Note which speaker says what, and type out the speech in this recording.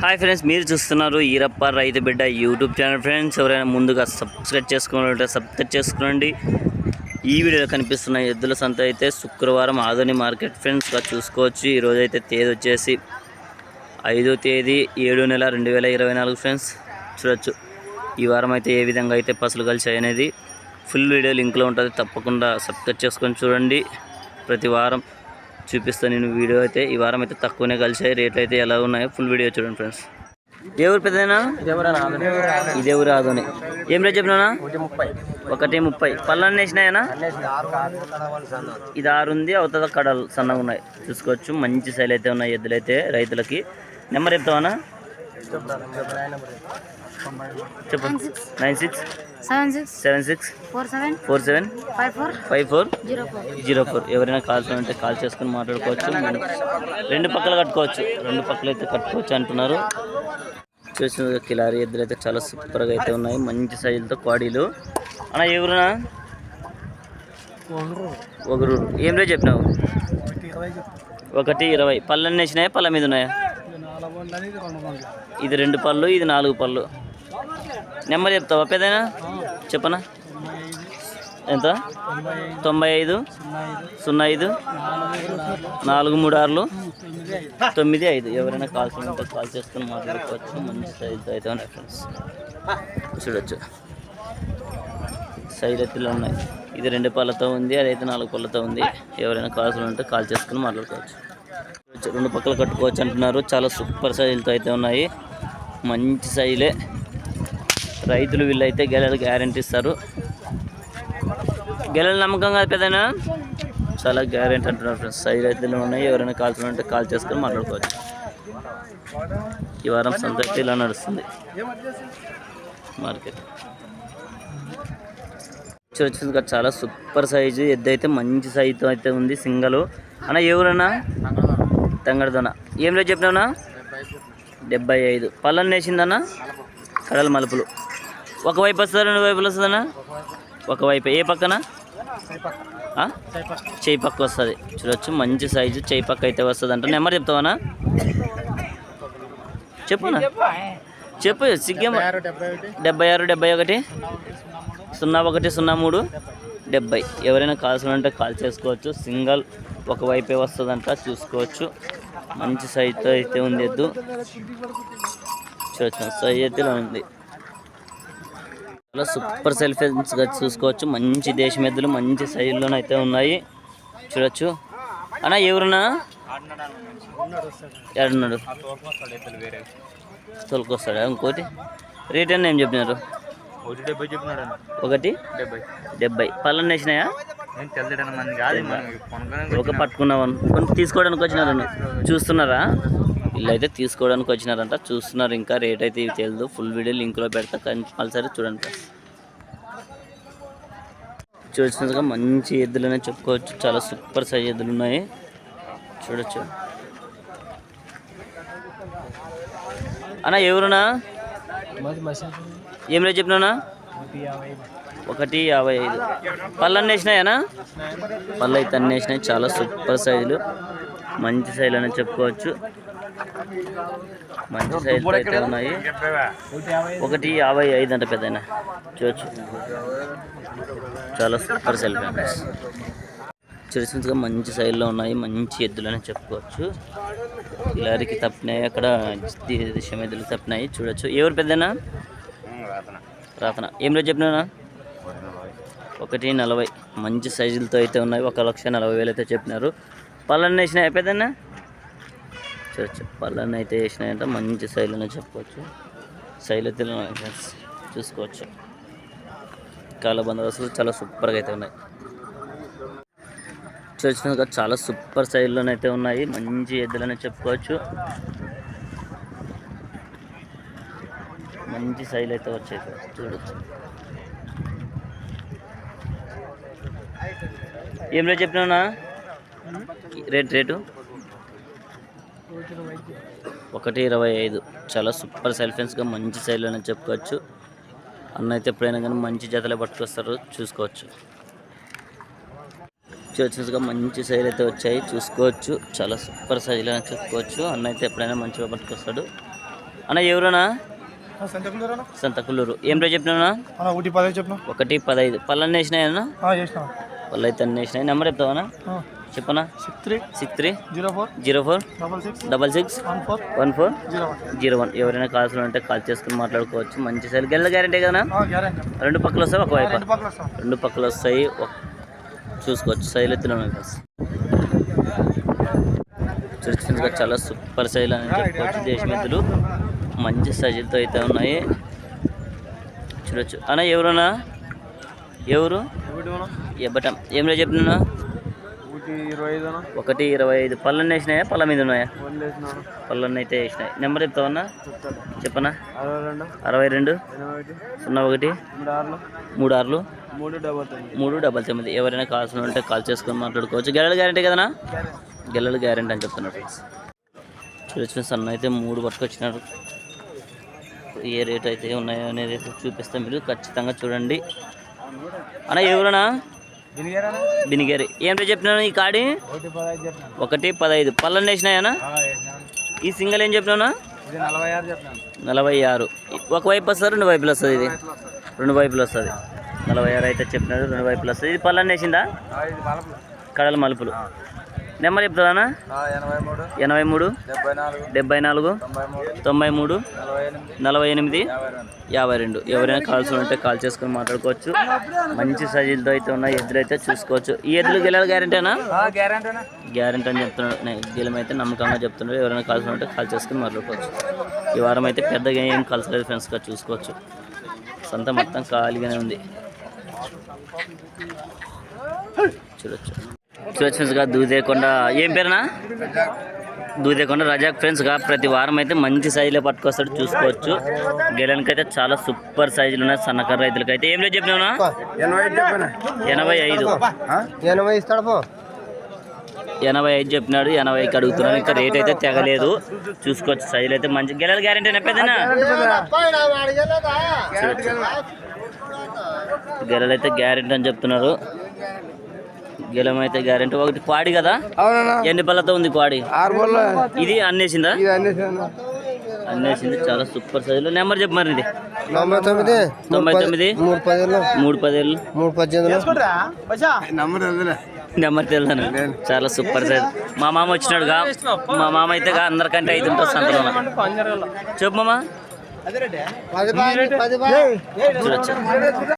Speaker 1: Hi friends, మీరు చూస్తున్నారు ఈరప్ప రైతు బిడ్డ యూట్యూబ్ ఛానల్. ఫ్రెండ్స్, ఎవరైనా ముందుగా సబ్స్క్రైబ్ చేసుకోవాలంటే సబ్స్క్రైబ్ చేసుకోండి. ఈ వీడియోలో కనిపిస్తున్న ఎద్దుల సంత అయితే శుక్రవారం ఆధుని మార్కెట్ ఫ్రెండ్స్గా చూసుకోవచ్చు. ఈరోజు అయితే తేదీ వచ్చేసి 5వ తేదీ 7వ నెల 2024 ఫ్రెండ్స్. చూడొచ్చు ఈ వారం అయితే ఏ విధంగా అయితే పసులు కలిసాయి అనేది ఫుల్ వీడియో లింక్లో ఉంటుంది. తప్పకుండా సబ్స్క్రైబ్ చేసుకొని చూడండి. ప్రతి వారం చూపిస్తాను నేను వీడియో. అయితే ఈ వారం అయితే తక్కువనే కలిసాయి. రేట్లు అయితే ఎలా ఉన్నాయో ఫుల్ వీడియో చూడండి ఫ్రెండ్స్. ఎవరు పెద్దనా? ఇదే ఊరు ఆదోని. ఏం రేట్ చెప్పినా? 1:30. పళ్ళన్నీ వేసినాయనా? ఇది 6 ఉంది. అవుతుంది కడలు సన్నగా ఉన్నాయి. చూసుకోవచ్చు. మంచి సైలు అయితే ఉన్నాయి ఎద్దులు అయితే రైతులకి. నెంబర్ చెప్తావా? చెప్పు. 9676474754 ఎవరైనా కాల్స్ ఉంటే కాల్ చేసుకుని మాట్లాడుకోవచ్చు. రెండు పక్కలు కట్టుకోవచ్చు. రెండు పక్కలు అయితే కట్టుకోవచ్చు అంటున్నారు. చూసిన కిలారీ ఎద్దులు అయితే చాలా సూపర్గా అయితే ఉన్నాయి. మంచి సైజులతో క్వాడీలు. అన్న ఎవరునా? ఒకరు. ఏం రేట్ చెప్పినావు? 1:20. పళ్ళన్నీ వేసినాయా? పళ్ళ మీద ఉన్నాయా? ఇది 2 పళ్ళు, ఇది 4 పళ్ళు. నెంబర్ చెప్తావా పెద్దనా? చెప్పనా? ఎంత? 95 05 436 95. ఎవరైనా కాల్స్ ఉంటే కాల్ చేసుకుని మాట్లాడుకోవచ్చు. మంచి సైజుతో అయితే ఉన్నాయి ఫ్రెండ్స్. చూడొచ్చు సైజు ఎత్తులు ఉన్నాయి. ఇది 2 పళ్ళతో ఉంది, అదైతే 4 పళ్ళతో ఉంది. ఎవరైనా కాల్స్ ఉంటే కాల్ చేసుకుని మాట్లాడుకోవచ్చు. 2 పక్కలు కట్టుకోవచ్చు అంటున్నారు. చాలా సూపర్ సైజులతో అయితే ఉన్నాయి. మంచి సైజులే. రైతులు వీళ్ళైతే గెలలు గ్యారెంటీ ఇస్తారు. గెలలు నమ్మకం కాదు పెద్దనా, చాలా గ్యారెంటీ అంటున్నారు ఫ్రెండ్స్. సైజులు అయితే ఉన్నాయి. ఎవరైనా కాల్స్ ఉంటే కాల్ చేసుకొని మాట్లాడుకోవచ్చు. ఈ వారం సంత అయితే ఇలా నడుస్తుంది మార్కెట్. చూడొచ్చు చాలా సూపర్ సైజు ఎద్దు అయితే మంచి సైజుతో అయితే ఉంది. సింగలు. అన్న ఎవరన్నా? తంగడదన. ఏం రేట్ చెప్పినావునా? 75. పళ్ళని వేసిందన్నా? కడల మలుపులు. ఒకవైపు వస్తుందా? 2 వైపులు వస్తుందన్నా? ఒకవైపు. ఏ పక్కన? చేయి పక్క వస్తుంది. చూడొచ్చు మంచి సైజు చేయి పక్క అయితే వస్తుంది అంట. నెంబర్ చెప్తావనా? చెప్పునా? చెప్పు. సిగ్గేం. 76 71 01 03 70. ఎవరైనా కాల్స్ ఉంటే కాల్ చేసుకోవచ్చు. సింగల్ ఒకవైపే వస్తుందంట. చూసుకోవచ్చు. మంచి సైజుతో అయితే ఉంది ఎద్దు. చూడొచ్చు సైజు అయితే ఇలా ఉంది. చాలా సూపర్ సెల్ఫీగా చూసుకోవచ్చు. మంచి దేశం ఎద్దులు మంచి సైజులోనైతే ఉన్నాయి. చూడొచ్చు. అన్న ఎవరున్నా? ఎడున్నాడు? తొలకొస్తాడా? ఇంకోటి రేట్ అని ఏం చెప్పినారు? 1:70. పళ్ళని వేసినాయా? ఒక పట్టుకున్నావని కొన్ని తీసుకోవడానికి వచ్చినారు. చూస్తున్నారా? వీళ్ళైతే తీసుకోవడానికి వచ్చినారంట. చూస్తున్నారు. ఇంకా రేట్ అయితే ఇవి తెలియదు. ఫుల్ వీడియో లింక్లో పెడతా, కంపల్సరీ చూడండి. చూసినట్టుగా మంచి ఎద్దులనే చెప్పుకోవచ్చు. చాలా సూపర్ సైజ్ ఎద్దులు ఉన్నాయి. చూడొచ్చు. అన్న ఎవరునా? ఏం రేట్ చెప్పినా? 1:55. పళ్ళన్నీ వేసినాయనా? పళ్ళు అయితే అన్నీ వేసినాయి. చాలా సూపర్ సైజులు మంచి సైజులు అని చెప్పుకోవచ్చు. మంచి సైజులు అయితే ఉన్నాయి. 1:55 అంట పెద్దనా. చూడొచ్చు చాలా సూపర్ సైజు ఫ్రెండ్స్. చూసినట్టుగా మంచి సైజులో ఉన్నాయి. మంచి ఎద్దులు అని చెప్పుకోవచ్చు. ఇలారికి తప్పినాయి. అక్కడ దిశం ఎద్దులు తప్పినాయి. చూడొచ్చు. ఎవరు పెద్దనా? రాతన. ఏం రేట్ చెప్పినా? 1:40. మంచి సైజులతో అయితే ఉన్నాయి. 1,40,000 అయితే చెప్పినారు. పళ్ళన్నీ వేసినాయి పెద్దన్నా? చూడొచ్చు. పళ్ళన్నీ అయితే వేసినాయంట. మంచి సైజులు అని చెప్పుకోవచ్చు. సైజులు అయితే ఫ్రెండ్స్ చూసుకోవచ్చు. కాళ్ళ బందోబస్తులు చాలా సూపర్గా అయితే ఉన్నాయి. చూసినాక చాలా సూపర్ సైజులోనైతే ఉన్నాయి. మంచి ఎద్దులని చెప్పుకోవచ్చు. మంచి సైజులు అయితే వచ్చాయి. చూడొచ్చు. ఏం రేట్ చెప్పినా? రేటు 1:25. చాలా సూపర్ సెల్ఫెన్స్గా మంచి సైజులోనే చెప్పుకోవచ్చు. అన్న అయితే ఎప్పుడైనా కానీ మంచి జతలే పట్టుకొస్తారు. చూసుకోవచ్చు. వచ్చేసిగా మంచి సైజ్ అయితే వచ్చాయి చూసుకోవచ్చు. చాలా సూపర్ సైజులు అని చెప్పుకోవచ్చు. అన్న అయితే ఎప్పుడైనా మంచిగా పట్టుకొస్తాడు. అన్న ఎవరన్నా
Speaker 2: సంతకులు
Speaker 1: సంతకుల్లూరు ఏం రేట్ చెప్పినా?
Speaker 2: 1.15 చెప్పిన.
Speaker 1: 1.15. పళ్ళన్నీ వేసినాయన్నా?
Speaker 2: చేసిన.
Speaker 1: పళ్ళు అయితే అన్నీ వేసినాయి. నెంబర్ చెప్తావా? చెప్పనా? 63 04 66 14 01. ఎవరైనా కాల్సిన ఉంటే కాల్ చేసుకుని మాట్లాడుకోవచ్చు. మంచి సైజు గెల్ల గ్యారెంటీ కదా? రెండు పక్కలు వస్తాయి ఒకవైపు? రెండు పక్కలు వస్తాయి. చూసుకోవచ్చు సైజు ఎత్తులో చూసుకుంటే చాలా సూపర్ సైజు అని చెప్పుకోవచ్చు. దేశమెద్దులు మంచి సైజులతో అయితే ఉన్నాయి, చూడొచ్చు. అన్న ఎవరున్నా? ఎవరు? ఇవ్వటం ఏం రేట్ చెప్పినా? 1.25. పళ్ళన్నీ వేసినాయా? పళ్ళ మీద ఉన్నాయా? పళ్ళన్నీ అయితే వేసినాయి. నెంబర్ చెప్తావన్నా? చెప్పనా? 62 01 36 399. ఎవరైనా కావాల్సిన ఉంటే కాల్ చేసుకొని మాట్లాడుకోవచ్చు. గెలలు గ్యారెంటీ కదనా? గెలలు గ్యారెంటీ అని చెప్తున్నారు. చూడొచ్చు సన్న అయితే 3 పట్టుకొచ్చినారు. ఏ రేట్ అయితే ఉన్నాయో అనేది అయితే చూపిస్తే మీరు ఖచ్చితంగా చూడండి. అన్న ఎవరన్నా? బినిగేరి. ఏం రేట్ చెప్పినాను ఈ కాడి? 1.15. పళ్ళన్నీ వేసినాయనా? ఈ సింగల్ ఏం చెప్పినావునా? 46. ఒకవైపు వస్తుంది రెండు వైపులు వస్తుంది? ఇది రెండు వైపులు వస్తుంది. 46 అయితే చెప్పినారు, రెండు వైపులు వస్తుంది. ఇది పళ్ళన్నీ వేసిందా? కడల మలుపులు. నెంబర్ చెప్తావా? 83 74 93 48 52. ఎవరైనా కాల్సి ఉంటే కాల్ చేసుకొని మాట్లాడుకోవచ్చు. మంచి సైజులతో అయితే ఉన్నాయి. ఎద్దులు అయితే చూసుకోవచ్చు. ఈ ఎద్దులు గెలాలి గ్యారెంటీనా? గ్యారెంటీ అని చెప్తున్నాడు. గెలం అయితే నమ్మకంగా చెప్తున్నారు. ఎవరైనా కాల్సి ఉంటే కాల్ చేసుకొని మాట్లాడుకోవచ్చు. ఈ వారం అయితే పెద్దగా ఏం కలసలేదు ఫ్రెండ్స్గా చూసుకోవచ్చు. సంత మొత్తం ఖాళీగానే ఉంది, చూడొచ్చు. ఫ్రెండ్స్గా దూదేకొండ ఏం పేరునా? దూదేకొండ రజాక్ ఫ్రెండ్స్గా ప్రతి వారం అయితే మంచి సైజులో పట్టుకొస్తాడు, చూసుకోవచ్చు. గెలనికి అయితే చాలా సూపర్ సైజులు ఉన్నాయి. సన్నకర్ర రైతులకి అయితే ఏం లేదు చెప్పినావునా? 85. 85 చెప్పినాడు. 80కి అడుగుతున్నాడు. ఇంకా రేట్ అయితే తెగలేదు, చూసుకోవచ్చు. సైజులు అయితే మంచి గెలలు గ్యారెంటీ పెద్దనా? గెలలు అయితే గ్యారెంటీ అని చెప్తున్నారు. గెలం అయితే గ్యారెంటీ. ఒకటి పాడి కదా? ఎన్ని పళ్ళతో ఉంది పాడి? ఇది అన్నేసిందా? అన్నేసింది. చాలా సూపర్ సైజులో. నెంబర్ చెప్పు మరి. ఇది 99 310 నెంబర్ తెలుదాను. చాలా సూపర్ సైజ్. మా మామ వచ్చినాడుగా, మా మామ అయితే అందరికంటే 5 ఉంటుంది సంతలో. చెప్పు మామ. చూడొచ్చు.